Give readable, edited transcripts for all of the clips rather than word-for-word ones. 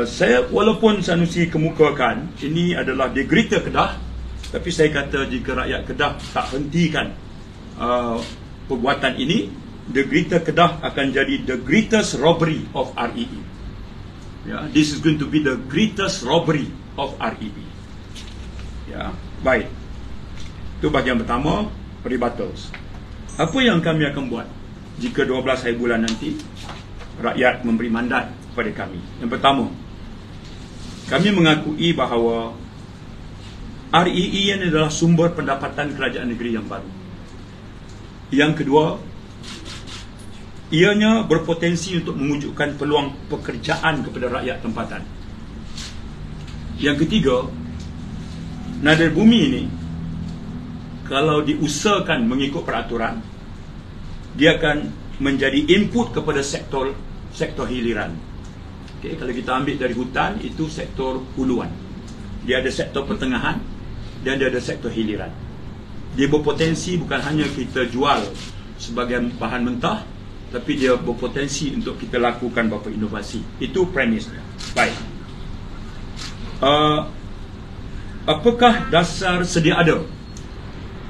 Saya walaupun Sanusi kemukakan ini adalah the greater Kedah, tapi saya kata jika rakyat Kedah tak hentikan perbuatan ini, the greater Kedah akan jadi the greatest robbery of REE. This is going to be the greatest robbery of REE. Baik. Itu bahagian pertama, rebuttals. Apa yang kami akan buat jika 12 hari bulan nanti rakyat memberi mandat kepada kami? Yang pertama, kami mengakui bahawa REE ini adalah sumber pendapatan kerajaan negeri yang baru. Yang kedua, ianya berpotensi untuk mewujudkan peluang pekerjaan kepada rakyat tempatan. Yang ketiga, nada bumi ini kalau diusahakan mengikut peraturan, dia akan menjadi input kepada sektor hiliran. Kalau kita ambil dari hutan, itu sektor huluan. Dia ada sektor pertengahan dan dia ada sektor hiliran. Dia berpotensi bukan hanya kita jual sebagai bahan mentah, tapi dia berpotensi untuk kita lakukan beberapa inovasi. Itu premisnya. Baik. Apakah dasar sedia ada?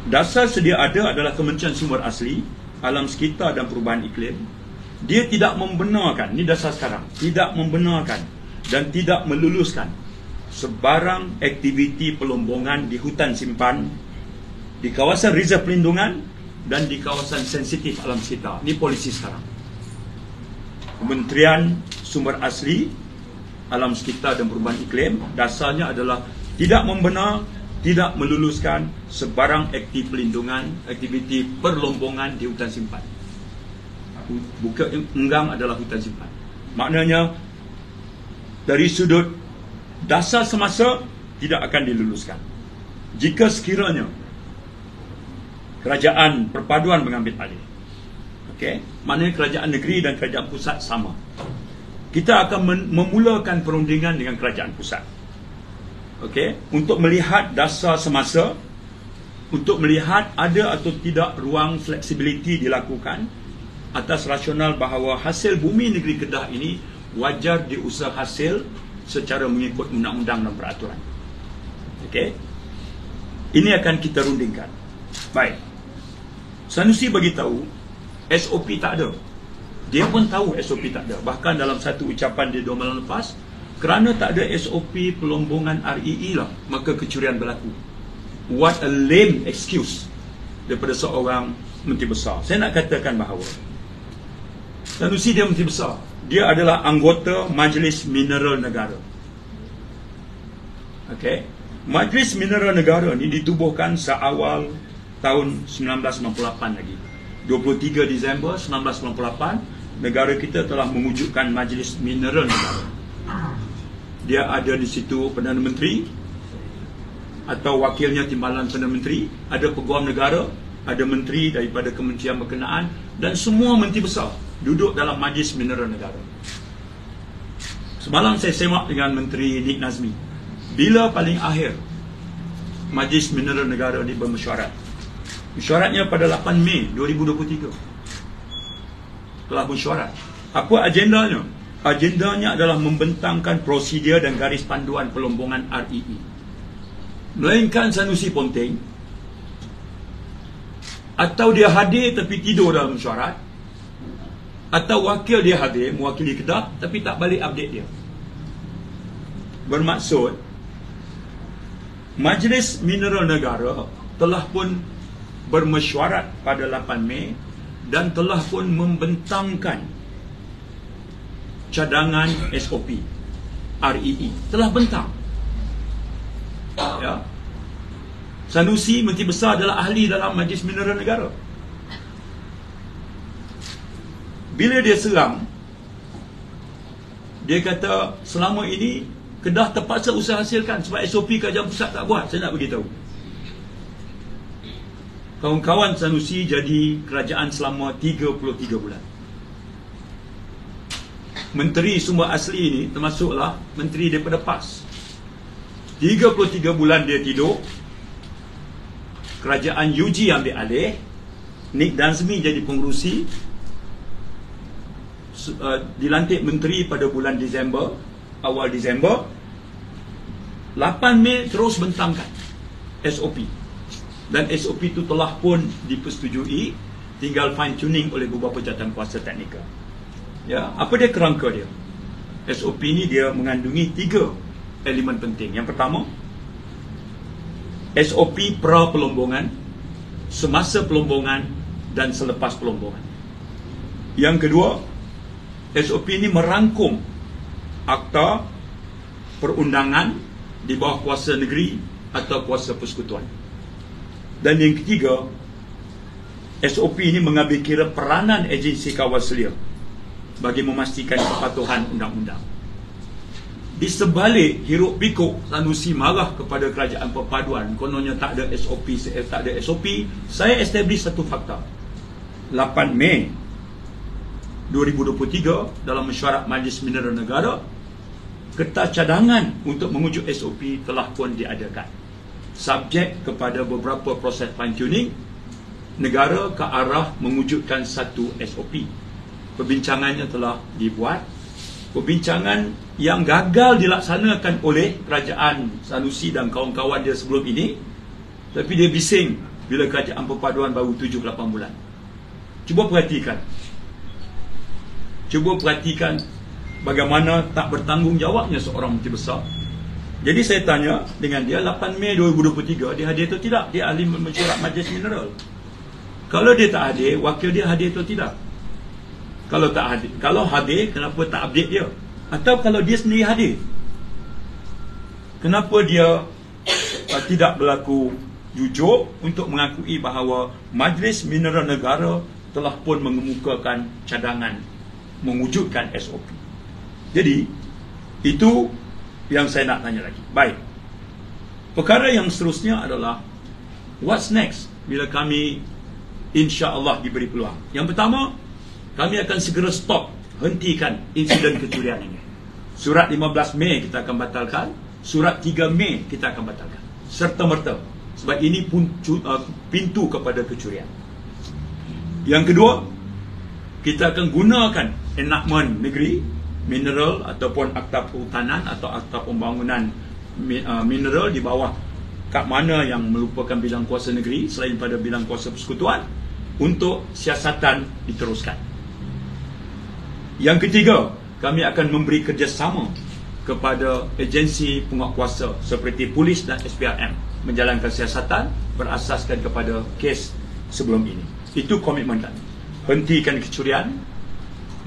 Dasar sedia ada adalah Kementerian Sumber Asli, Alam Sekitar dan Perubahan Iklim. Dia tidak membenarkan, ini dasar sekarang, tidak membenarkan dan tidak meluluskan sebarang aktiviti pelombongan di hutan simpan, di kawasan reserve pelindungan dan di kawasan sensitif alam sekitar. Ini polisi sekarang. Kementerian Sumber Asli, Alam Sekitar dan Perubahan Iklim, dasarnya adalah tidak membenar, tidak meluluskan sebarang aktiviti perlombongan di hutan simpan. Bukan enggang adalah hutan simpan. Maknanya dari sudut dasar semasa tidak akan diluluskan. Jika sekiranya kerajaan perpaduan mengambil alih, maknanya kerajaan negeri dan kerajaan pusat sama, kita akan memulakan perundingan dengan kerajaan pusat. Untuk melihat dasar semasa, untuk melihat ada atau tidak ruang fleksibiliti dilakukan atas rasional bahawa hasil bumi negeri Kedah ini wajar diusah hasil secara mengikut undang-undang dan peraturan. Ini akan kita rundingkan. Baik. Sanusi bagi tahu SOP tak ada. Dia pun tahu SOP tak ada. Bahkan dalam satu ucapan dia 2 malam lepas, kerana tak ada SOP pelombongan REE lah, maka kecurian berlaku. What a lame excuse daripada seorang menteri besar. Saya nak katakan bahawa Sanusi dia menteri besar. Dia adalah anggota Majlis Mineral Negara. Majlis Mineral Negara ni ditubuhkan seawal tahun 1998 lagi. 23 Disember 1998, negara kita telah mewujudkan Majlis Mineral Negara. Dia ada di situ Perdana Menteri atau wakilnya timbalan Perdana Menteri, ada Peguam Negara, ada menteri daripada kementerian berkenaan dan semua menteri besar duduk dalam Majlis Mineral Negara. Semalam saya semak dengan Menteri Nik Nazmi. Bila paling akhir Majlis Mineral Negara ini bermesyuarat? Mesyuaratnya pada 8 Mei 2023. Telah mesyuarat. Apa agendanya? Agendanya adalah membentangkan prosedur dan garis panduan pelombongan REE. Melainkan Sanusi Ponteng, atau dia hadir tapi tidur dalam mesyuarat, atau wakil dia hadir mewakili Kedah tapi tak balik update dia. Bermaksud Majlis Mineral Negara telah pun bermesyuarat pada 8 Mei dan telah pun membentangkan cadangan SOP REE, telah bentang. Sanusi Menteri Besar adalah ahli dalam Majlis Mineral Negara. Bila dia seram, dia kata selama ini Kedah terpaksa usaha hasilkan sebab SOP kerajaan pusat tak buat. Saya nak beritahu, kawan-kawan Sanusi jadi kerajaan selama 33 bulan. Menteri Sumber Asli ini termasuklah menteri daripada PAS. 33 bulan dia tidur, kerajaan UG ambil alih, Nik Nazmi jadi pengerusi, dilantik menteri pada bulan Disember, awal Disember. 8 Mei terus bentangkan SOP. Dan SOP itu telah pun dipersetujui, tinggal fine tuning oleh beberapa jawatan kuasa teknikal. Ya, apa dia kerangka dia? SOP ni dia mengandungi 3 elemen penting. Yang pertama, SOP pra pelombongan, semasa pelombongan dan selepas pelombongan. Yang kedua, SOP ini merangkum akta perundangan di bawah kuasa negeri atau kuasa persekutuan. Dan yang ketiga, SOP ini mengambil kira peranan agensi kawal selia bagi memastikan kepatuhan undang-undang. Di sebalik hiruk pikuk Sanusi marah kepada kerajaan perpaduan, kononnya tak ada SOP, tak ada SOP, saya establish satu fakta. 8 Mei 2023 dalam mesyuarat Majlis Mineral Negara, kertas cadangan untuk mengujuk SOP telah pun diadakan. Subjek kepada beberapa proses fine tuning, negara ke arah mewujudkan satu SOP. Perbincangannya telah dibuat. Perbincangan yang gagal dilaksanakan oleh kerajaan Sanusi dan kawan-kawan dia sebelum ini, tapi dia bising bila kerajaan perpaduan baru 7-8 bulan. Cuba perhatikan bagaimana tak bertanggungjawabnya seorang menteri besar. Jadi saya tanya dengan dia, 8 Mei 2023 dia hadir atau tidak? Dia ahli mesyuarat Majlis Mineral. Kalau dia tak hadir, wakil dia hadir atau tidak? Kalau tak hadir, kalau hadir, kenapa tak update dia? Atau kalau dia sendiri hadir, kenapa dia tidak berlaku jujur untuk mengakui bahawa Majlis Mineral Negara telah pun mengemukakan cadangan mewujudkan SOP. Jadi itu yang saya nak tanya lagi. Baik. Perkara yang seterusnya adalah what's next bila kami insya-Allah diberi peluang. Yang pertama, kami akan segera stop, hentikan insiden kecurian ini. Surat 15 Mei kita akan batalkan, surat 3 Mei kita akan batalkan. Serta-merta. Sebab ini pun pintu kepada kecurian. Yang kedua, kita akan gunakan enakmen negeri, mineral ataupun akta perhutanan atau akta pembangunan mineral di bawah kad mana yang merupakan bidang kuasa negeri selain pada bidang kuasa persekutuan untuk siasatan diteruskan. Yang ketiga, kami akan memberi kerjasama kepada agensi penguatkuasa seperti polis dan SPRM menjalankan siasatan berasaskan kepada kes sebelum ini. Itu komitmen kami. Hentikan kecurian,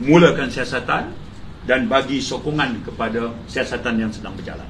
mulakan siasatan dan bagi sokongan kepada siasatan yang sedang berjalan.